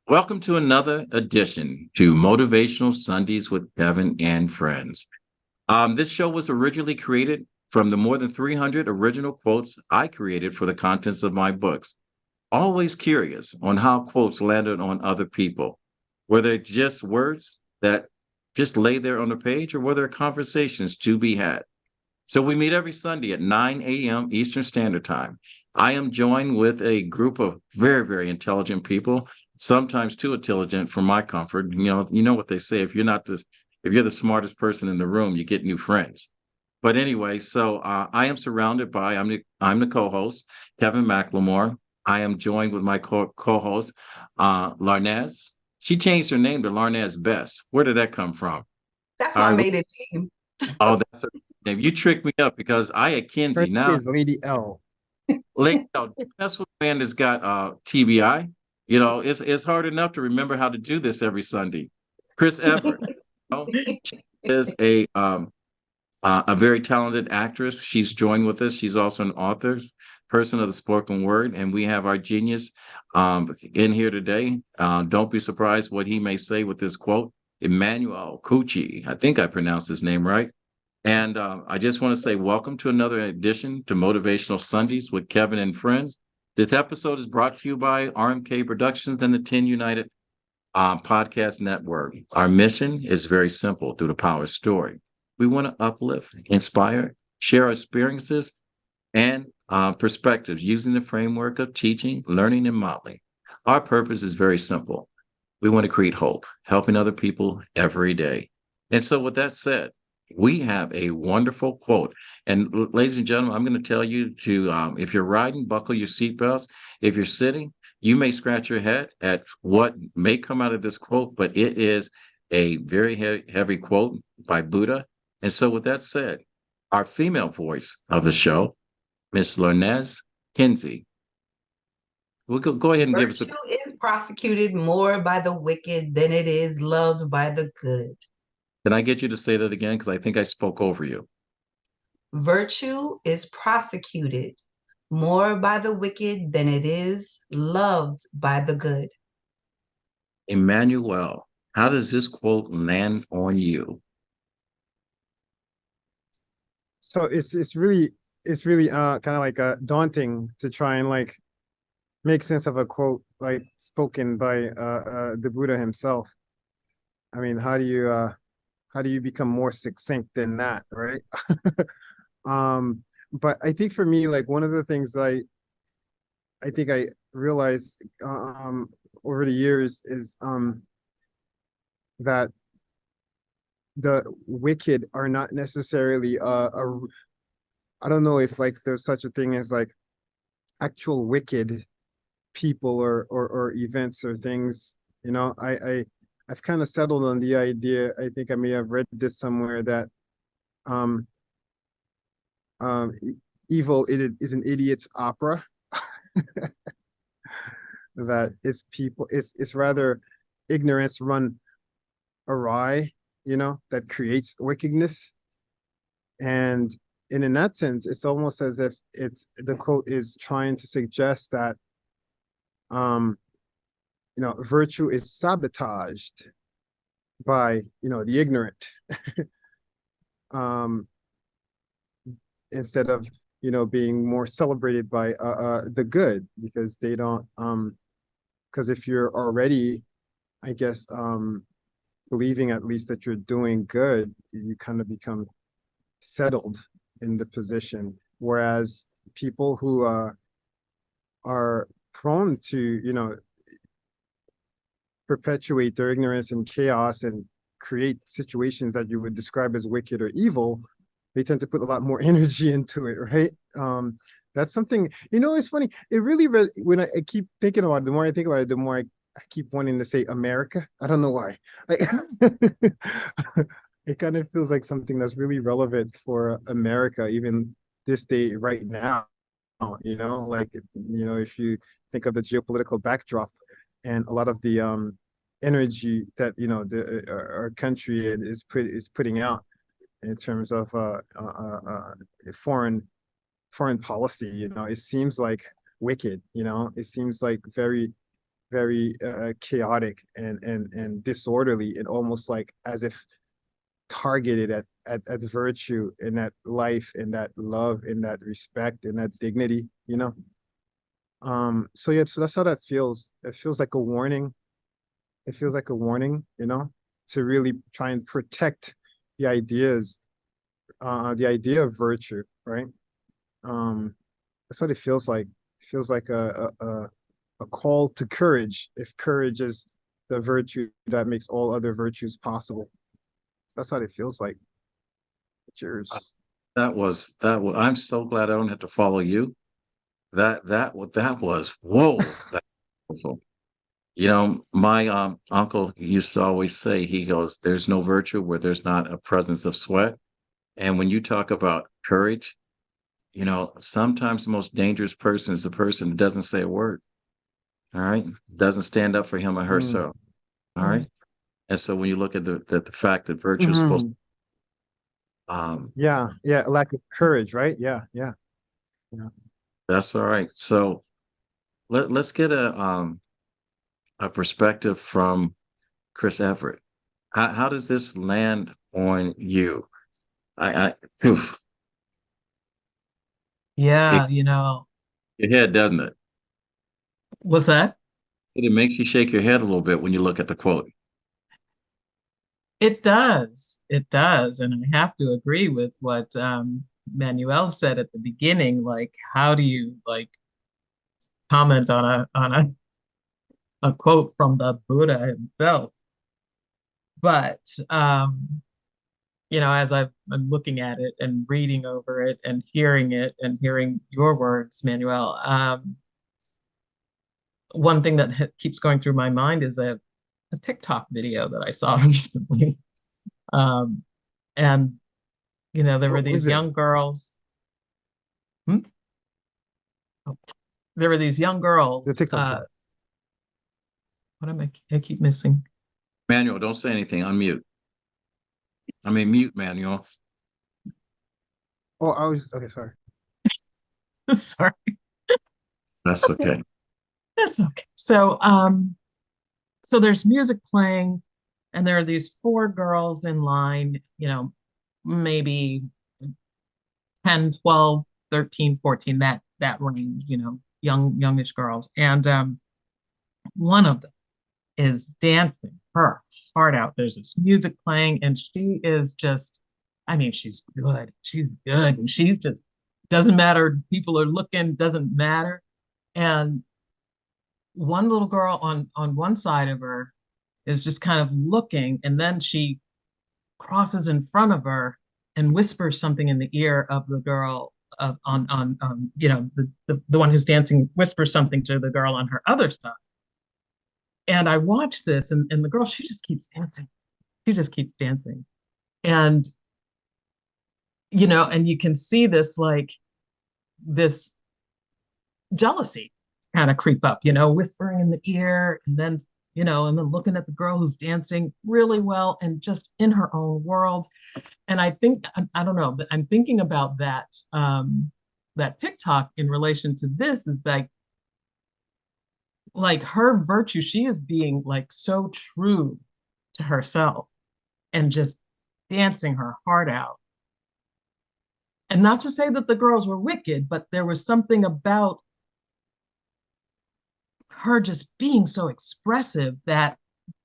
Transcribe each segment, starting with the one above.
Welcome to another edition to Motivational Sundays with Kevin and Friends. This show was originally created from the more than 300 original quotes I created for the contents of my books. Always curious on how quotes landed on other people. Were they just words that just lay there on the page, or were there conversations to be had? So we meet every Sunday at 9 a.m. Eastern Standard Time. I am joined with a group of very, very intelligent people, sometimes too intelligent for my comfort. You know what they say: if you're the smartest person in the room, you get new friends. But anyway, I am surrounded by I'm the co-host, Kevin McLemore. I am joined with my co-host, Larnez. She changed her name to Larnez Best. Where did that come from? That's All my right. maiden name. Oh, that's her name. You tricked me up because I had Her Kinsey. name Now, is Lady L. that's what man that's got TBI. It's hard enough to remember how to do this every Sunday. Chris Everett, is a very talented actress. She's joined with us. She's also an author, person of the spoken word, and we have our genius in here today. Don't be surprised what he may say with this quote. Emmanuel Cucci, I think I pronounced his name right. And I just want to say welcome to another edition to Motivational Sundays with Kevin and Friends. This episode is brought to you by RMK Productions and the 10 United Podcast Network. Our mission is very simple through the power of story. We want to uplift, inspire, share our experiences and perspectives using the framework of teaching, learning, and modeling. Our purpose is very simple. We want to create hope, helping other people every day. And so, with that said, we have a wonderful quote. And ladies and gentlemen, I'm going to tell you to, if you're riding, buckle your seatbelts. If you're sitting, you may scratch your head at what may come out of this quote, but it is a very heavy quote by Buddha. And so, with that said, our female voice of the show, Miss Lornez Kinsey, we'll go ahead and give us a. Virtue is prosecuted more by the wicked than it is loved by the good. Can I get you to say that again? Because I think I spoke over you. Virtue is prosecuted more by the wicked than it is loved by the good. Emmanuel, how does this quote land on you? So it's really kind of like daunting to try and like make sense of a quote like spoken by the Buddha himself. I mean, how do you become more succinct than that, right? But I think for me, like one of the things I think I realized over the years is that the wicked are not necessarily I don't know if like there's such a thing as like actual wicked people or events or things. I've kind of settled on the idea. I think I may have read this somewhere that um evil is an idiot's opera. That it's people, it's rather ignorance run awry, that creates wickedness. And in that sense, it's almost as if it's the quote is trying to suggest that um virtue is sabotaged by the ignorant, um instead of being more celebrated by the good, because they don't because if you're already, I guess, believing at least that you're doing good, you kind of become settled in the position, whereas people who are prone to perpetuate their ignorance and chaos and create situations that you would describe as wicked or evil, they tend to put a lot more energy into it, right? That's something, it's funny. It really, when I keep thinking about it, the more I think about it, the more I keep wanting to say America. I don't know why. Like, it kind of feels like something that's really relevant for America, even this day, right now. Like, if you think of the geopolitical backdrop and a lot of the energy that our country is putting out in terms of foreign policy, it seems like wicked. It seems like very very chaotic and disorderly, and almost like as if targeted at virtue and that life and that love and that respect and that dignity, you know. So yeah, so that's how that feels. It feels like a warning. It feels like a warning, you know, to really try and protect the ideas, the idea of virtue, right? Um, that's what it feels like. It feels like a call to courage, if courage is the virtue that makes all other virtues possible. So that's what it feels like. Cheers. I'm so glad I don't have to follow you. That was whoa. That was wonderful. You know, my uncle used to always say, he goes, "There's no virtue where there's not a presence of sweat." And when you talk about courage, you know, sometimes the most dangerous person is the person who doesn't say a word. All right, doesn't stand up for him or Mm. herself. All right, and so when you look at the fact that virtue is supposed, Yeah, yeah, lack of courage, right? Yeah, yeah, yeah. that's all right. So let's get a perspective from Chris Everett. How does this land on you? I oof, it Yeah, your head, doesn't it? what's that? It makes you shake your head a little bit when you look at the quote. It does. It does. And I have to agree with what Manuel said at the beginning. Like, how do you like comment on a quote from the Buddha himself? But as I'm looking at it and reading over it and hearing your words, Manuel, one thing that keeps going through my mind is a TikTok video that I saw recently. Um, and there were What these was it? young girls. Hmm? There were these young The girls. TikTok thing. What am I keep missing? Manuel, don't say anything. Unmute. I mean, mute, Manuel. Oh, I was okay. Sorry. Sorry, That's okay. that's okay. So there's music playing, and there are these four girls in line. Maybe 10, 12, 13, 14, that range. Youngish girls, and one of them is dancing her heart out. There's this music playing, and she is just, I mean, she's good. She's good. And she's just, doesn't matter. People are looking, doesn't matter. And one little girl on one side of her is just kind of looking, and then she crosses in front of her and whispers something in the ear of the girl the one who's dancing whispers something to the girl on her other side. And I watch this, and the girl, she just keeps dancing. She just keeps dancing. And, and you can see this jealousy kind of creep up, whispering in the ear, and then looking at the girl who's dancing really well and just in her own world. And I think, I don't know, but I'm thinking about that TikTok in relation to this is like her virtue, she is being like so true to herself and just dancing her heart out. And not to say that the girls were wicked, but there was something about her just being so expressive that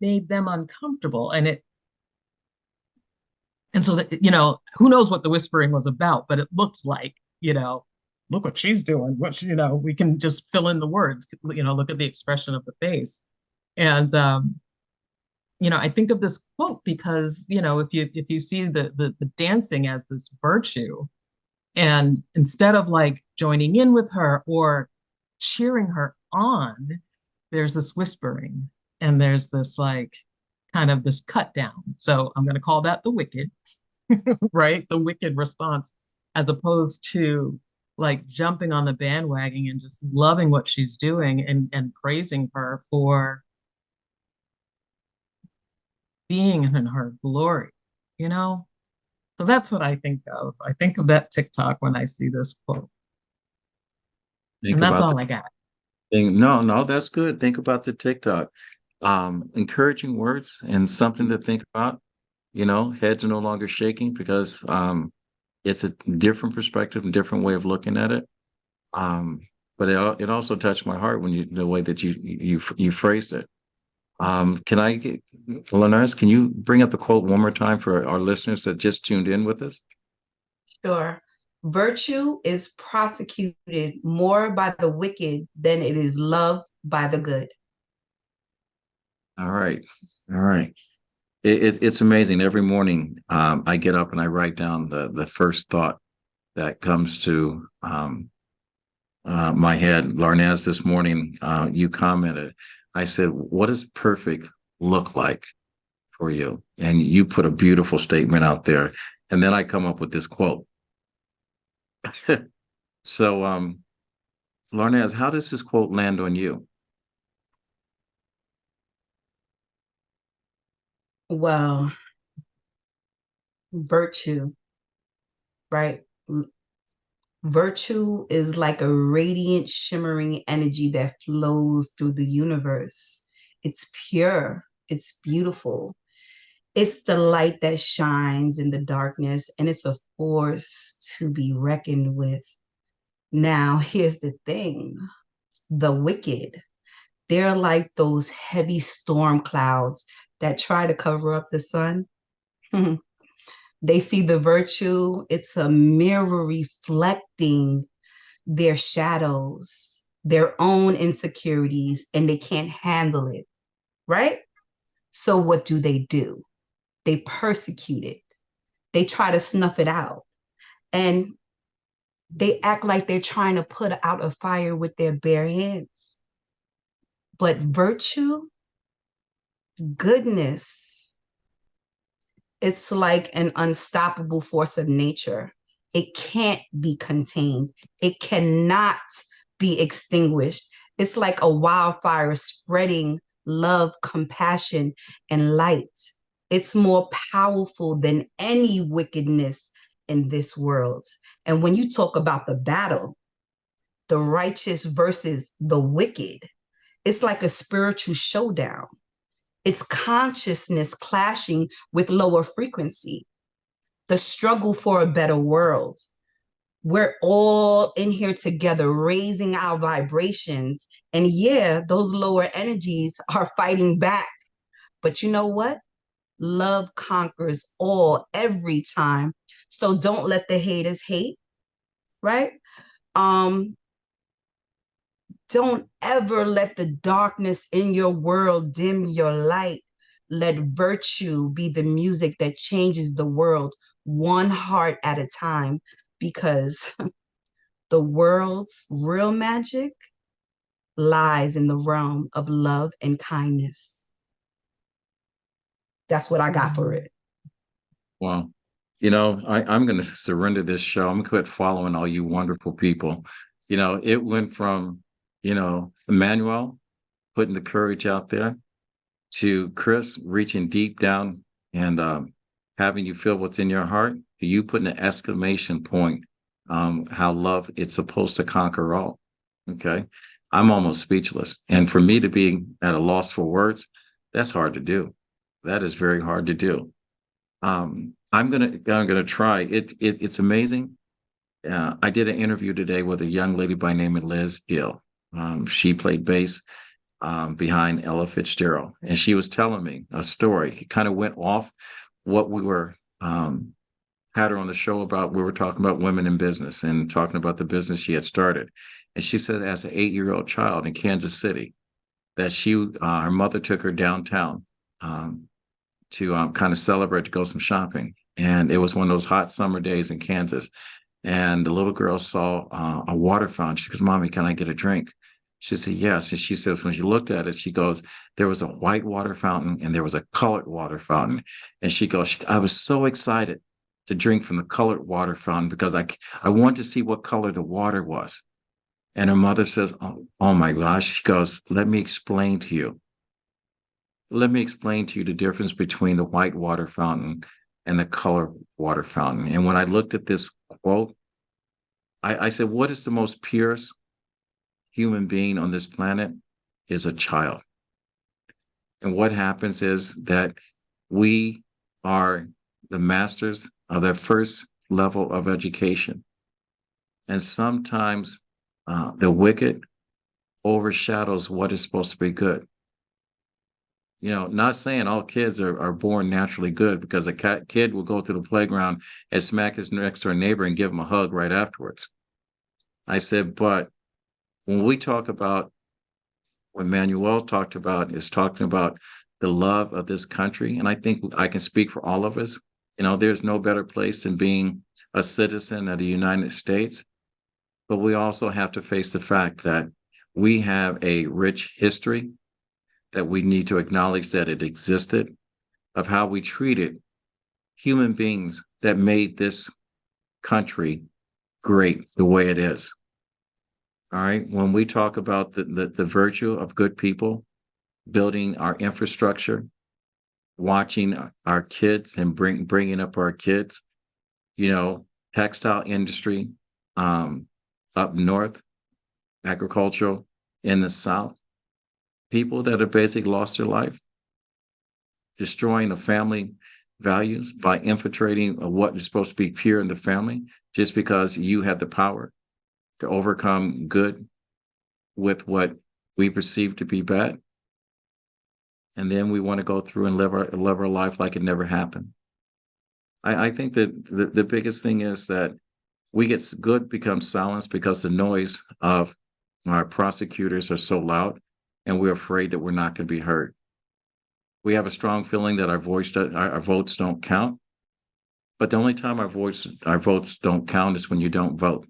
made them uncomfortable. And so that, who knows what the whispering was about, but it looked like, look what she's doing. We can just fill in the words, look at the expression of the face. And I think of this quote because, if you see the dancing as this virtue, and instead of like joining in with her or cheering her on, there's this whispering and there's this like kind of this cut down. So I'm going to call that the wicked, right? The wicked response, as opposed to like jumping on the bandwagon and just loving what she's doing and praising her for being in her glory, you know? So that's what I think of. I think of that TikTok when I see this quote. Think And that's about all that. I got. No, that's good. Think about the TikTok. Encouraging words and something to think about. Heads are no longer shaking because it's a different perspective and different way of looking at it. Um, but it also touched my heart when the way that you phrased it. Can I get Linares, can you bring up the quote one more time for our listeners that just tuned in with us? Sure. Virtue is prosecuted more by the wicked than it is loved by the good. All right. All right. It's amazing. Every morning, I get up and I write down the first thought that comes to my head. Larnaz, this morning, you commented. I said, "What does perfect look like for you?" And you put a beautiful statement out there. And then I come up with this quote. So, Larnaz, how does this quote land on you? Well, virtue, right? Virtue is like a radiant, shimmering energy that flows through the universe. It's pure, it's beautiful. It's the light that shines in the darkness, and it's a force to be reckoned with. Now, here's the thing, the wicked, they're like those heavy storm clouds that try to cover up the sun. They see the virtue, it's a mirror reflecting their shadows, their own insecurities, and they can't handle it, right? So, what do? They persecute it, they try to snuff it out, and they act like they're trying to put out a fire with their bare hands. But virtue, goodness, it's like an unstoppable force of nature. It can't be contained. It cannot be extinguished. It's like a wildfire spreading love, compassion, and light. It's more powerful than any wickedness in this world. And when you talk about the battle, the righteous versus the wicked, it's like a spiritual showdown. It's consciousness clashing with lower frequency, the struggle for a better world. We're all in here together, raising our vibrations. And yeah, those lower energies are fighting back. But you know what? Love conquers all every time. So don't let the haters hate, right? Um, Don't ever let the darkness in your world dim your light. Let virtue be the music that changes the world one heart at a time, because the world's real magic lies in the realm of love and kindness. That's what I got for it. Well, I'm going to surrender this show. I'm going to quit following all you wonderful people. It went from, Emmanuel putting the courage out there to Chris reaching deep down and having you feel what's in your heart, to you putting an exclamation point, how love it's supposed to conquer all. Okay. I'm almost speechless. And for me to be at a loss for words, that's hard to do. That is very hard to do. I'm gonna try. It's amazing. I did an interview today with a young lady by name of Liz Gill. She played bass behind Ella Fitzgerald, and she was telling me a story. It kind of went off what we were had her on the show about. We were talking about women in business and talking about the business she had started. And she said, as an 8-year-old child in Kansas City, that her mother took her downtown to kind of celebrate, to go some shopping. And it was one of those hot summer days in Kansas. And the little girl saw a water fountain. She goes, "Mommy, can I get a drink?" She said, "Yes." And she says, when she looked at it, she goes, there was a white water fountain and there was a colored water fountain. And she goes, "I was so excited to drink from the colored water fountain because I wanted to see what color the water was." And her mother says, oh my gosh. She goes, "Let me explain to you. Let me explain to you the difference between the white water fountain and the color water fountain." And when I looked at this quote, I said, what is the most purest human being on this planet is a child. And what happens is that we are the masters of that first level of education. And sometimes the wicked overshadows what is supposed to be good. You know, not saying all kids are born naturally good, because a kid will go to the playground and smack his next door neighbor and give him a hug right afterwards. I said, but when we talk about, what Manuel talked about is talking about the love of this country. And I think I can speak for all of us. You know, there's no better place than being a citizen of the United States. But we also have to face the fact that we have a rich history, that we need to acknowledge that it existed, of how we treated human beings that made this country great the way it is. All right. When we talk about the virtue of good people, building our infrastructure, watching our kids and bringing up our kids, you know, textile industry up north, agricultural in the South, people that have basically lost their life, destroying the family values by infiltrating what is supposed to be pure in the family, just because you had the power to overcome good with what we perceive to be bad. And then we want to go through and live our life like it never happened. I think that the biggest thing is that we get good becomes silenced because the noise of our prosecutors are so loud, and we're afraid that we're not going to be heard. We have a strong feeling that our votes don't count. But the only time our votes don't count is when you don't vote.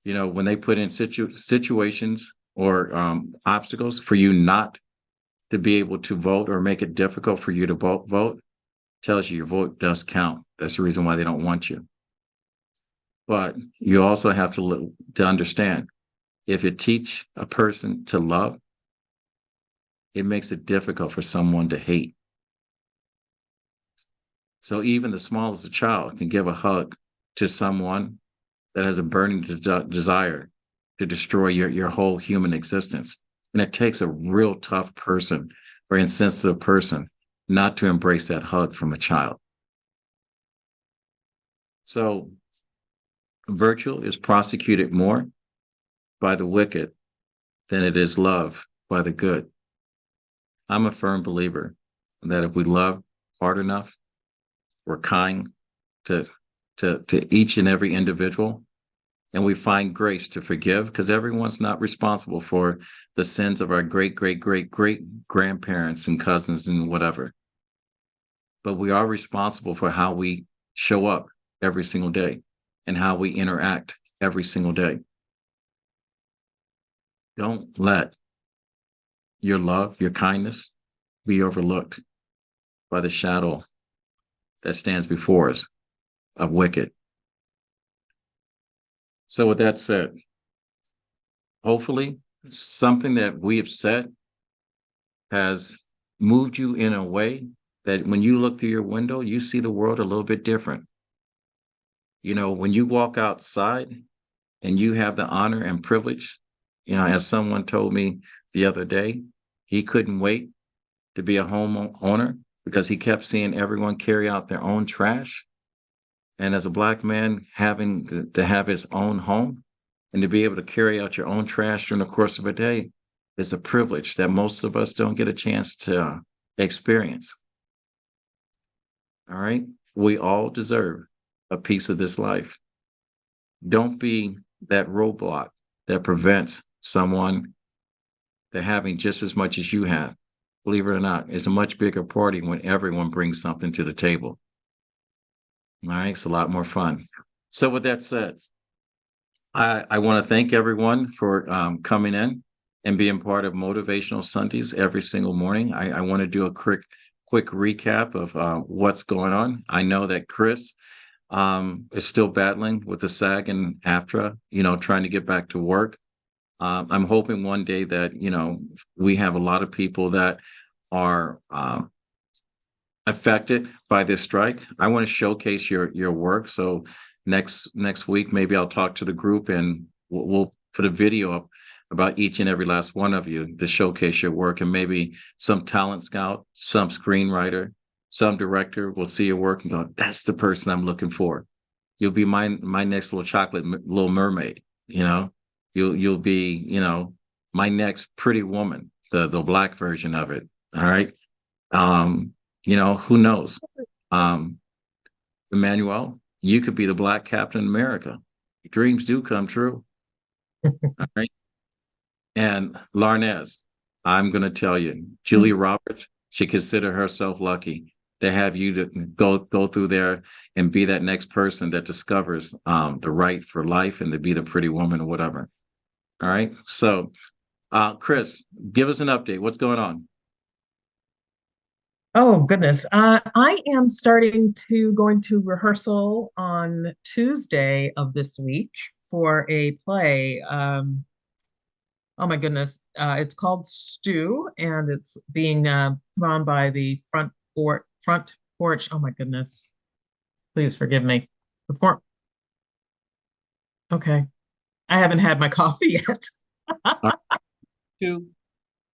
You know, when they put in situations or obstacles for you not to be able to vote, or make it difficult for you to vote, tells you your vote does count. That's the reason why they don't want you. But you also have to understand, if you teach a person to love, it makes it difficult for someone to hate. So even the smallest of child can give a hug to someone that has a burning desire to destroy your whole human existence. And it takes a real tough person or insensitive person not to embrace that hug from a child. So virtue is prosecuted more by the wicked than it is loved by the good. I'm a firm believer that if we love hard enough, we're kind to each and every individual, and we find grace to forgive, because everyone's not responsible for the sins of our great grandparents and cousins and whatever. But we are responsible for how we show up every single day and how we interact every single day. Don't let your love, your kindness be overlooked by the shadow that stands before us of wicked. So with that said, hopefully something that we have said has moved you in a way that when you look through your window, you see the world a little bit different. You know, when you walk outside and you have the honor and privilege, you know, as someone told me the other day, he couldn't wait to be a homeowner because he kept seeing everyone carry out their own trash. And as a Black man, having to have his own home and to be able to carry out your own trash during the course of a day is a privilege that most of us don't get a chance to experience. All right. We all deserve a piece of this life. Don't be that roadblock that prevents someone from having just as much as you have. Believe it or not, it's a much bigger party when everyone brings something to the table. All right. It's a lot more fun. So with that said, I want to thank everyone for coming in and being part of Motivational Sundays every single morning. I want to do a quick recap of what's going on. I know that Chris is still battling with the SAG and AFTRA, you know, trying to get back to work. I'm hoping one day that, you know, we have a lot of people that are affected by this strike. I want to showcase your work. So next week, maybe I'll talk to the group and we'll put a video up about each and every last one of you to showcase your work, and maybe some talent scout, some screenwriter, some director will see your work and go, "That's the person I'm looking for. You'll be my next little chocolate little mermaid. You know, you'll be, you know, my next pretty woman, the black version of it. All right. You know, who knows? Um, Emmanuel, you could be the Black Captain America. Dreams do come true. All right. And Larnez, I'm going to tell you, Julia Roberts, she considered herself lucky to have you to go through there and be that next person that discovers the right for life and to be the pretty woman or whatever. All right. So, Chris, give us an update. What's going on? Oh goodness. I am going to rehearsal on Tuesday of this week for a play. Oh my goodness. It's called Stew, and it's being put on by the front porch. Oh my goodness. Please forgive me. The front. Okay. I haven't had my coffee yet. Two.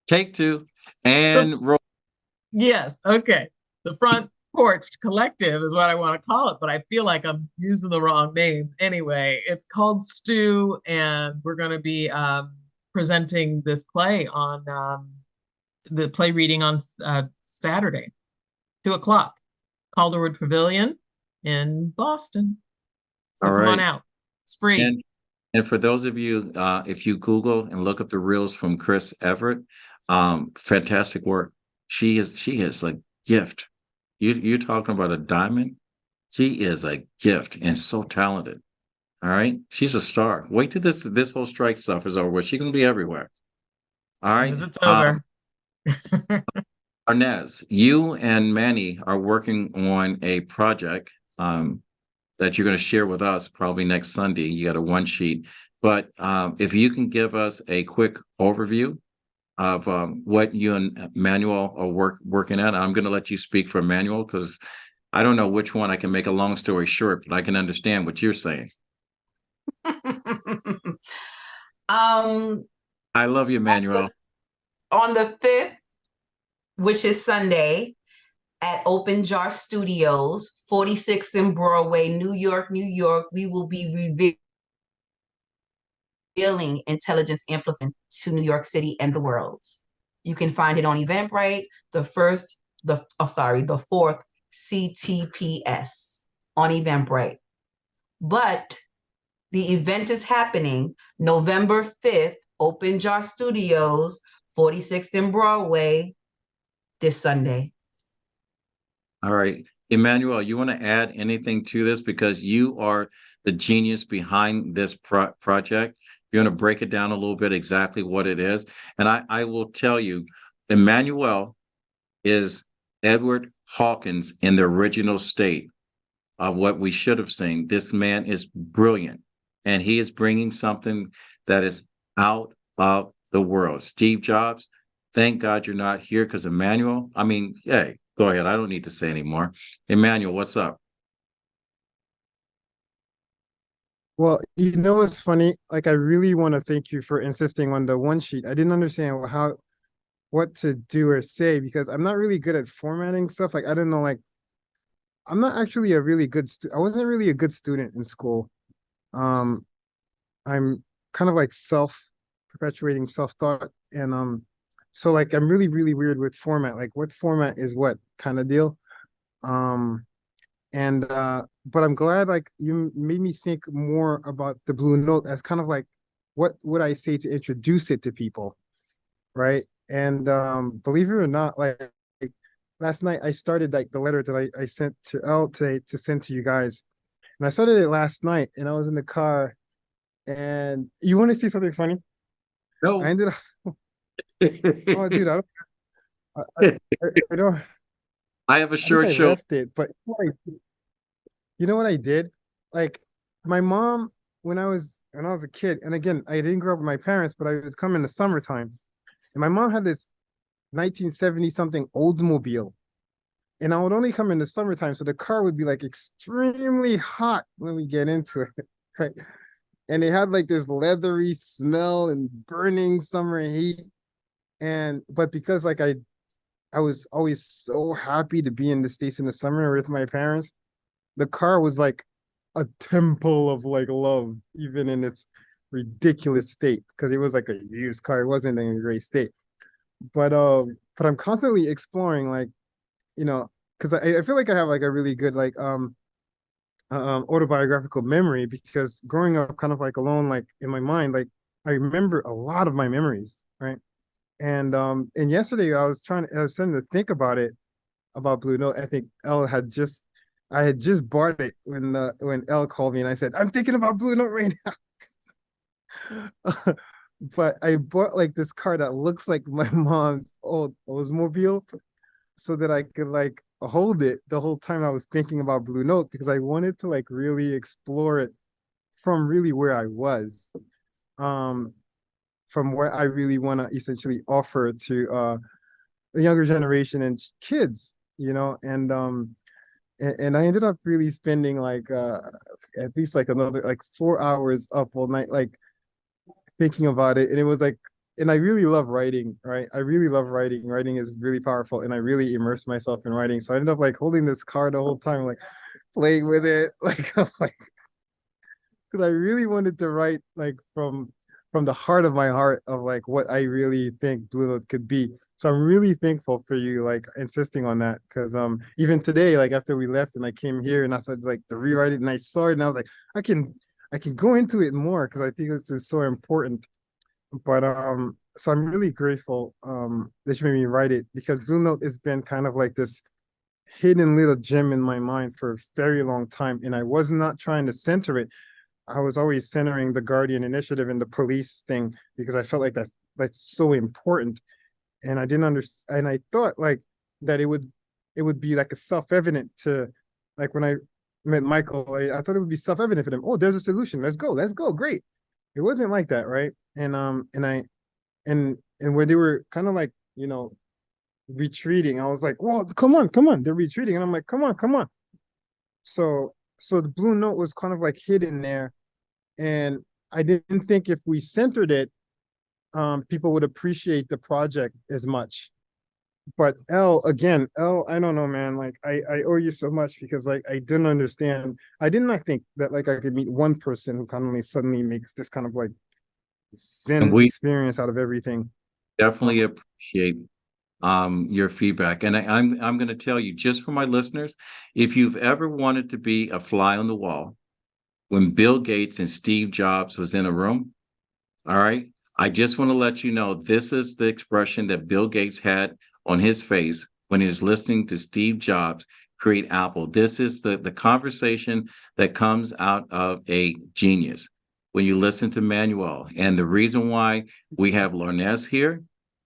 Take two. And roll. Yes. Okay. The Front Porch Collective is what I want to call it, but I feel like I'm using the wrong name. Anyway, it's called Stew, and we're going to be presenting this play on the play reading on Saturday, 2 o'clock, Calderwood Pavilion in Boston. So All come on right. out. It's free. And for those of you, if you Google and look up the reels from Chris Everett, fantastic work. She is a gift. You're talking about a diamond. She is a gift and so talented. All right, she's a star. Wait till this whole strike stuff is over. She's gonna be everywhere. All right. It's over. Arnez, you and Manny are working on a project that you're going to share with us probably next Sunday. You got a one sheet, but if you can give us a quick overview of what you and Manuel are working at. I'm going to let you speak for Manuel because I don't know which one. I can make a long story short, but I can understand what you're saying. I love you, Manuel. On the 5th, which is Sunday, at Open Jar Studios, 46th and Broadway, New York, New York, we will be revealing Intelligence Amplification to New York City and the world. You can find it on Eventbrite, the 4th CTPS on Eventbrite. But the event is happening November 5th, Open Jar Studios, 46th and Broadway, this Sunday. All right. Emmanuel, you want to add anything to this because you are the genius behind this project? You want to break it down a little bit exactly what it is? And I will tell you, Emmanuel is Edward Hawkins in the original state of what we should have seen. This man is brilliant, and he is bringing something that is out of the world. Steve Jobs, thank God you're not here because Emmanuel, I mean, hey, go ahead. I don't need to say anymore. Emmanuel, what's up? Well, you know, it's funny. Like, I really want to thank you for insisting on the one sheet. I didn't understand what to do or say because I'm not really good at formatting stuff. Like, I don't know, like, I'm not actually a really good I wasn't really a good student in school. I'm kind of like perpetuating self-thought. And so like I'm really, really weird with format. Like what format is what kind of deal. But I'm glad like you made me think more about the Blue Note as kind of like what would I say to introduce it to people, right? And believe it or not, like last night I started like the letter that I sent to Elle today to send to you guys. And I started it last night and I was in the car and you want to see something funny? No. I ended up oh dude, I don't I have a short show. Left it, but you know what I did? Like my mom when I was a kid, and again, I didn't grow up with my parents, but I was coming in the summertime. And my mom had this 1970 something Oldsmobile. And I would only come in the summertime, so the car would be like extremely hot when we get into it. Right. and it had like this leathery smell and burning summer heat. And but because like I was always so happy to be in the States in the summer with my parents, the car was like a temple of like love, even in its ridiculous state, because it was like a used car. It wasn't in a great state. But I'm constantly exploring, like, you know, because I feel like I have like a really good like autobiographical memory, because growing up kind of like alone, like in my mind, like I remember a lot of my memories, right? And yesterday I was starting to think about it, about Blue Note. I think I had just bought it when Elle called me, and I said, I'm thinking about Blue Note right now. But I bought like this car that looks like my mom's old Oldsmobile, so that I could like hold it the whole time I was thinking about Blue Note, because I wanted to like really explore it from really where I was, um, from where I really want to essentially offer to the younger generation and kids, and I ended up really spending like at least like another like 4 hours up all night, like thinking about it. And it was like, and I really love writing, right? I really love writing. Writing is really powerful, and I really immerse myself in writing. So I ended up like holding this card the whole time, like playing with it, like because I really wanted to write like from the heart of my heart of like what I really think Blue Note could be. So I'm really thankful for you like insisting on that, because even today, like after we left and I came here and I started like to rewrite it, and I saw it and I was like, I can go into it more, because I think this is so important. But so I'm really grateful that you made me write it, because Blue Note has been kind of like this hidden little gem in my mind for a very long time, and I was not trying to center it. I was always centering the Guardian Initiative and the police thing, because I felt like that's so important. And I didn't understand, and I thought like that it would be like a self-evident to, like when I met Michael, I thought it would be self-evident for them. Oh, there's a solution. Let's go. Great. It wasn't like that, right? And where they were kind of like, retreating, I was like, well, come on. They're retreating. And I'm like, come on. So the Blue Note was kind of like hidden there. And I didn't think if we centered it, people would appreciate the project as much. But Elle, I don't know, man. Like I owe you so much, because like I didn't understand. I did not think that like I could meet one person who kind of suddenly makes this kind of like And Zen we experience out of everything. definitely appreciate your feedback. And I'm going to tell you, just for my listeners, if you've ever wanted to be a fly on the wall, when Bill Gates and Steve Jobs was in a room, all right, I just want to let you know this is the expression that Bill Gates had on his face when he was listening to Steve Jobs create Apple. This is the conversation that comes out of a genius when you listen to Manuel. And the reason why we have Lornez here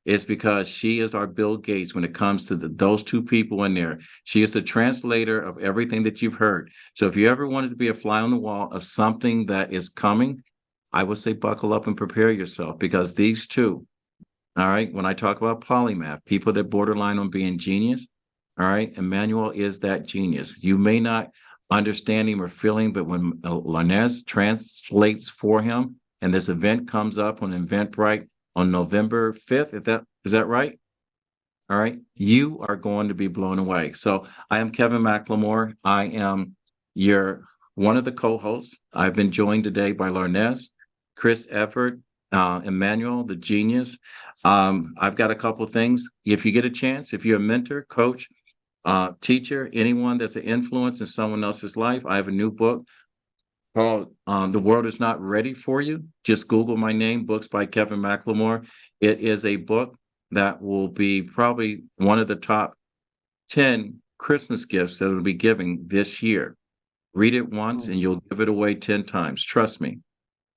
is because she is our Bill Gates when it comes to those two people in there. She is the translator of everything that you've heard. So if you ever wanted to be a fly on the wall of something that is coming, I would say buckle up and prepare yourself, because these two, all right, when I talk about polymath, people that borderline on being genius, all right, Emmanuel is that genius. You may not understand him or feel him, but when Larnez translates for him and this event comes up on Eventbrite on November 5th, is that right? All right, you are going to be blown away. So I am Kevin McLemore. I am your one of the co-hosts. I've been joined today by Larnez, Chris Everett, Emmanuel, the genius. I've got a couple of things. If you get a chance, if you're a mentor, coach, teacher, anyone that's an influence in someone else's life, I have a new book called The World Is Not Ready for You. Just Google my name, Books by Kevin McLemore. It is a book that will be probably one of the top 10 Christmas gifts that will be giving this year. Read it once and you'll give it away 10 times. Trust me.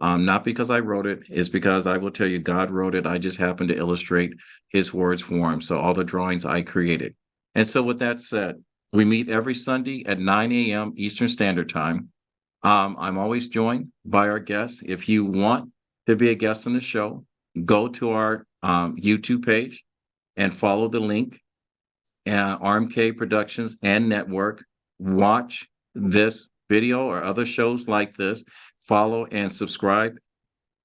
Not because I wrote it, it's because I will tell you God wrote it. I just happened to illustrate his words for him. So all the drawings I created. And so with that said, we meet every Sunday at 9 a.m. Eastern Standard Time. I'm always joined by our guests. If you want to be a guest on the show, go to our YouTube page and follow the link, RMK Productions and Network. Watch this video or other shows like this. follow, and subscribe.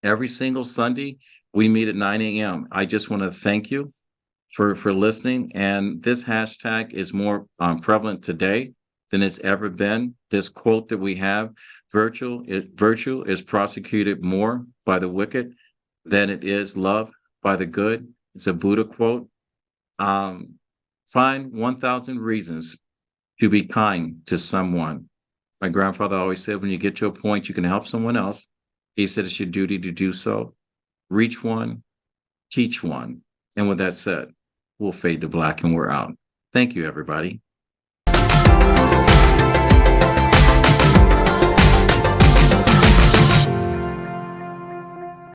Every single Sunday, we meet at 9 a.m. I just want to thank you for listening. And this hashtag is more prevalent today than it's ever been. This quote that we have, virtue is prosecuted more by the wicked than it is loved by the good. It's a Buddha quote. Find 1,000 reasons to be kind to someone. My grandfather always said, when you get to a point you can help someone else, he said it's your duty to do so. Reach one, teach one. And with that said, we'll fade to black and we're out. Thank you, everybody.